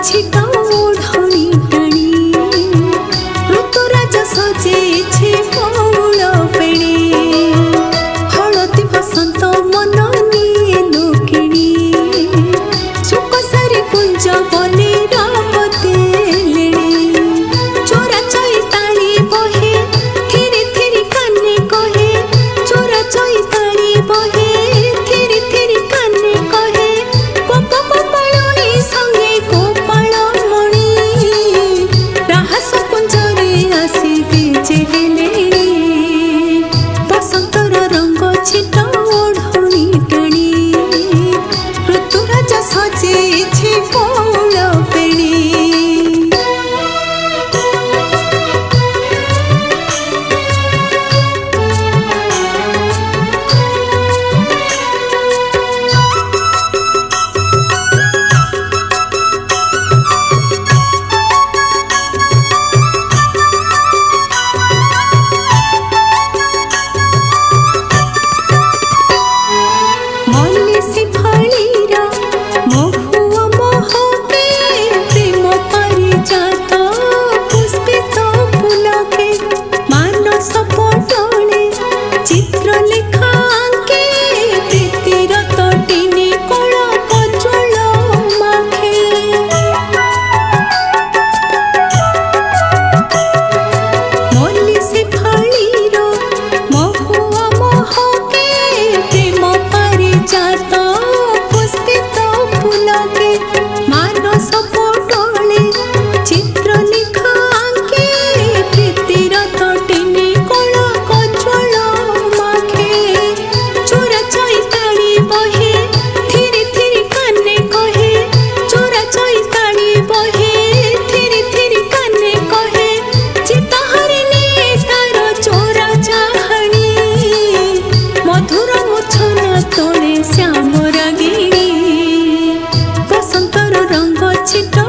छिटा ओढ़णी टाणी ऋतुराज सजेछे फूल पेणी हलदी बसंत मन निये लोकिणी सुख सारी कुंज बने रापतेलेणी चोरा चैताली बहे थिरी थिरी काने कहे चोरा चैताली बहे थिरी थिरी काने कहे गोप गोपालुनी संगे गोपाल मणि राहस कुंजरे आसिबे जेहेले बसंतर रंग छिटा ओढ़णी टाणी ऋतुराज सजेछे फूल पेणी मल्लिसी फळीरा महुआ महके प्रेम पारिजात पुष्पित फुलके मानस पटले चित्र लेखांके प्रीतिर तटिनी कळ कज्वल माखे मल्लिसी फळीरा महुआ महके प्रेम पारिजात पुष्पित फुलके मानस पटले चित्र लेखांके प्रीतिर तटिनी कळ कज्वल माखे चोरा चैताली बहे थिरी थिरी काने कहे चोरा चैताली बहे थिरी थिरी काने कहे चिता हरिणी तार चोरा चाहणी मधुर मुछन तोड़े श्याम रागिणी बसंतर रंग छिटा